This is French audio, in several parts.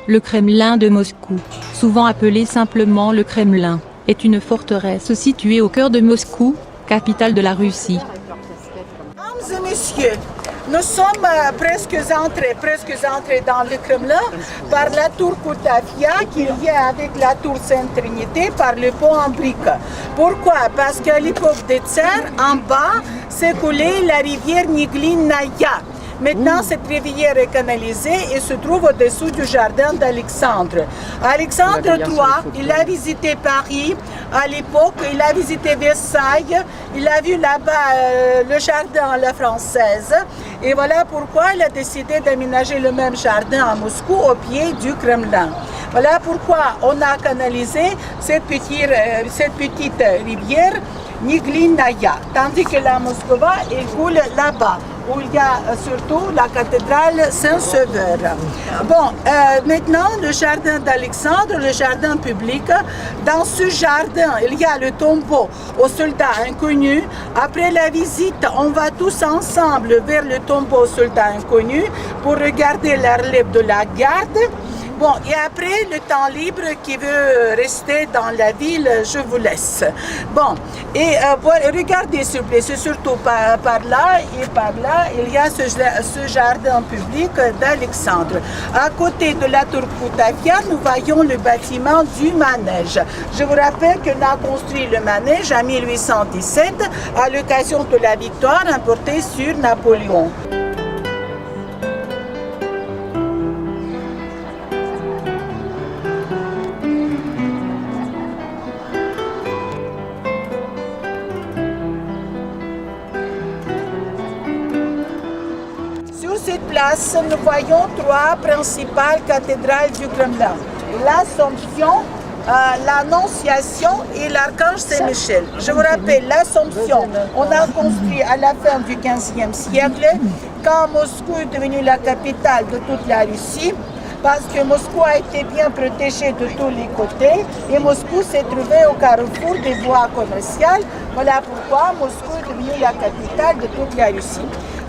Le Kremlin de Moscou, souvent appelé simplement le Kremlin, est une forteresse située au cœur de Moscou, capitale de la Russie. Mesdames et messieurs, nous sommes presque entrés dans le Kremlin par la tour Kutafia qui est liée avec la tour Sainte-Trinité par le pont en briques. Pourquoi? Parce qu'à l'époque des tsars, en bas s'écoulait la rivière Niglinaya. Maintenant, cette rivière est canalisée et se trouve au-dessous du jardin d'Alexandre. Alexandre III, il a visité Paris à l'époque, il a visité Versailles, il a vu là-bas le jardin à la française. Et voilà pourquoi il a décidé d'aménager le même jardin à Moscou au pied du Kremlin. Voilà pourquoi on a canalisé cette petite rivière Niglinaya, tandis que la Moskova coule là-bas, où il y a surtout la cathédrale Saint-Sauveur. Bon, maintenant le jardin d'Alexandre, le jardin public. Dans ce jardin, il y a le tombeau aux soldats inconnus. Après la visite, on va tous ensemble vers le tombeau aux soldats inconnus pour regarder la relève de la garde. Bon, et après, le temps libre qui veut rester dans la ville, je vous laisse. Bon, et regardez s'il vous plaît, c'est surtout par là et par là, il y a ce jardin public d'Alexandre. À côté de la tour Kutafia, nous voyons le bâtiment du manège. Je vous rappelle qu'on a construit le manège en 1817 à l'occasion de la victoire remportée sur Napoléon. Sur cette place, nous voyons trois principales cathédrales du Kremlin. L'Assomption, l'Annonciation et l'Archange Saint-Michel. Je vous rappelle, l'Assomption, on a construit à la fin du XVe siècle, quand Moscou est devenue la capitale de toute la Russie, parce que Moscou a été bien protégé de tous les côtés et Moscou s'est trouvé au carrefour des voies commerciales. Voilà pourquoi Moscou est devenue la capitale de toute la Russie.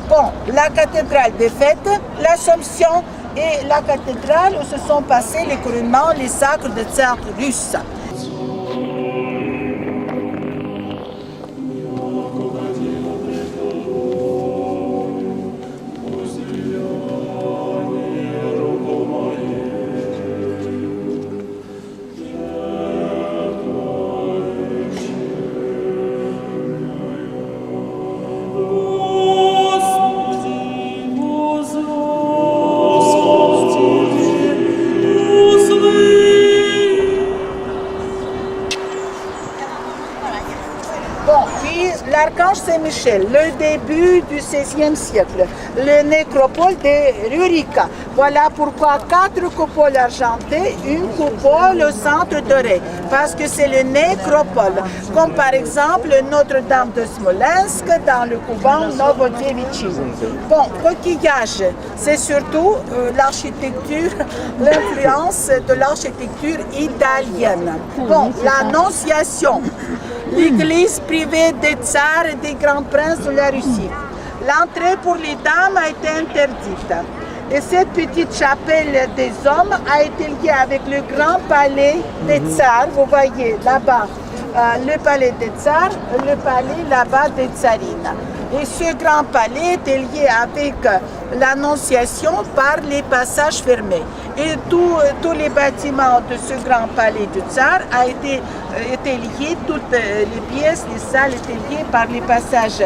Bon, la cathédrale des fêtes, l'Assomption et la cathédrale où se sont passés les couronnements, les sacres des tsars russes. L'Archange Saint-Michel, le début du XVIe siècle, le nécropole de Rurica. Voilà pourquoi 4 coupoles argentées, une coupole au centre doré, parce que c'est le nécropole, comme par exemple Notre-Dame de Smolensk dans le couvent Novodevitchi. Bon, coquillage, c'est surtout l'architecture, l'influence de l'architecture italienne. Bon, l'Annonciation, l'église privée des tsars et des grands princes de la Russie. L'entrée pour les dames a été interdite. Et cette petite chapelle des hommes a été liée avec le grand palais des tsars. Vous voyez là-bas le palais des tsars, le palais là-bas des tsarines. Et ce grand palais était lié avec l'Annonciation par les passages fermés. Et tous les bâtiments de ce grand palais du tsar étaient liés, toutes les pièces, les salles étaient liées par les passages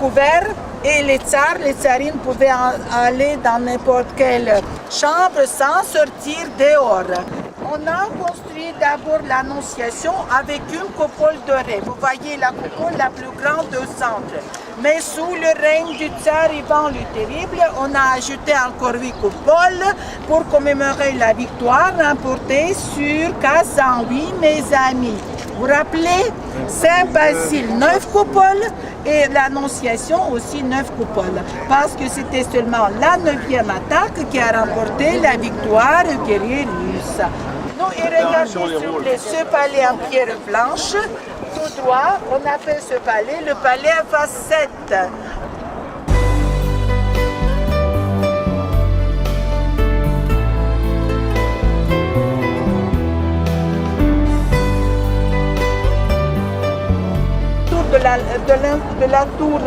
couverts. Et les tsars, les tsarines pouvaient aller dans n'importe quelle chambre sans sortir dehors. On a construit d'abord l'Annonciation avec une coupole dorée. Vous voyez la coupole la plus grande au centre. Mais sous le règne du tsar Ivan le Terrible, on a ajouté encore 8 coupoles pour commémorer la victoire remportée sur Kazan. Oui, mes amis. Vous vous rappelez, Saint-Basile, 9 coupoles et l'Annonciation aussi 9 coupoles. Parce que c'était seulement la 9e attaque qui a remporté la victoire aux guerriers russes. Nous, et regardez s'il vous plaît, ce palais en pierre blanche, tout droit, on appelle ce palais le palais à facettes. de la tour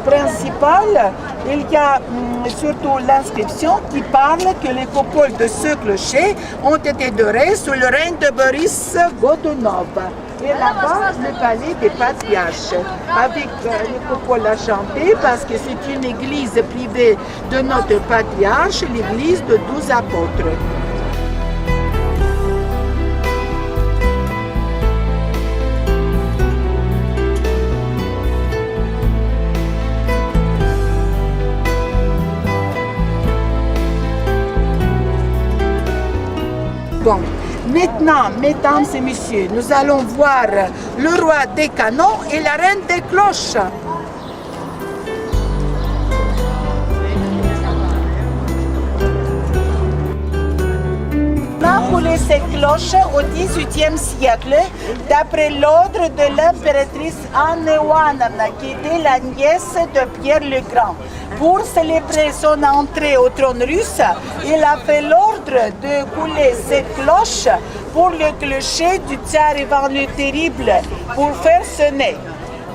principale, il y a surtout l'inscription qui parle que les coupoles de ce clocher ont été dorées sous le règne de Boris Godunov. Et là-bas, le palais des patriarches, avec les coupoles argentées, parce que c'est une église privée de notre patriarche, l'église de 12 apôtres. Bon, maintenant, mesdames et messieurs, nous allons voir le roi des canons et la reine des cloches. On a coulé ces cloches au XVIIIe siècle d'après l'ordre de l'impératrice Anne Iouanowna, qui était la nièce de Pierre le Grand. Pour célébrer son entrée au trône russe, il a fait l'ordre de couler ces cloches pour le clocher du tsar Ivan le Terrible pour faire sonner.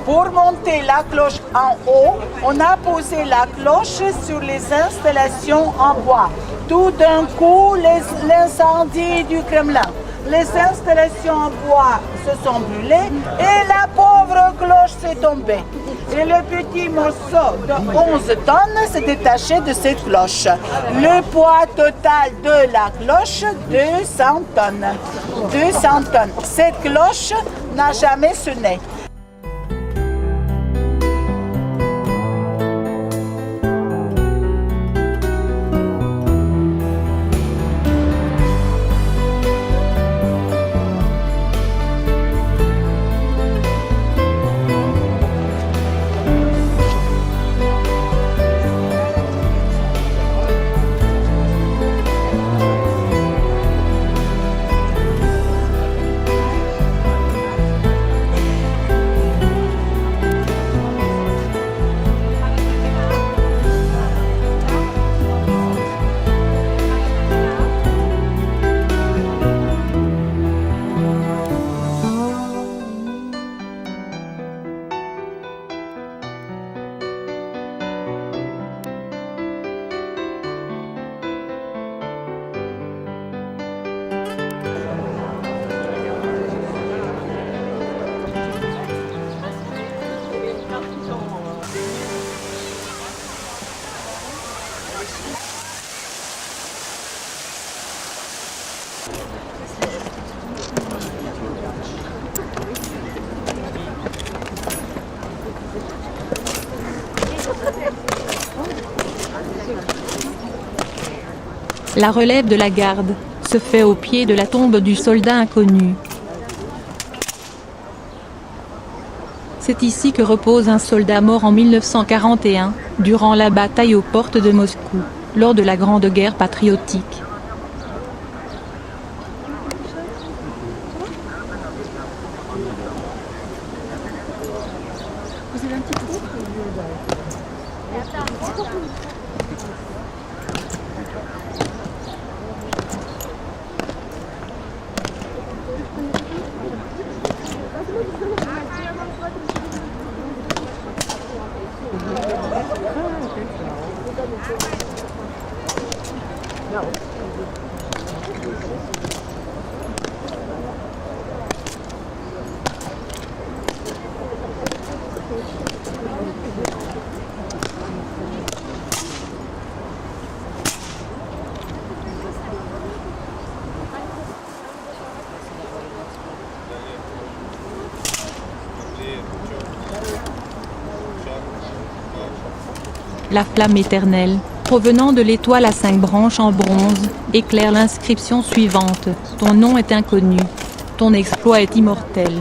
Pour monter la cloche en haut, on a posé la cloche sur les installations en bois. Tout d'un coup, l'incendie du Kremlin. Les installations en bois se sont brûlées et la pauvre cloche s'est tombée. Et le petit morceau de 11 tonnes s'est détaché de cette cloche. Le poids total de la cloche, 200 tonnes. 200 tonnes. Cette cloche n'a jamais sonné. La relève de la garde se fait au pied de la tombe du soldat inconnu. C'est ici que repose un soldat mort en 1941, durant la bataille aux portes de Moscou, lors de la Grande Guerre patriotique. La flamme éternelle, provenant de l'étoile à 5 branches en bronze, éclaire l'inscription suivante. Ton nom est inconnu. Ton exploit est immortel.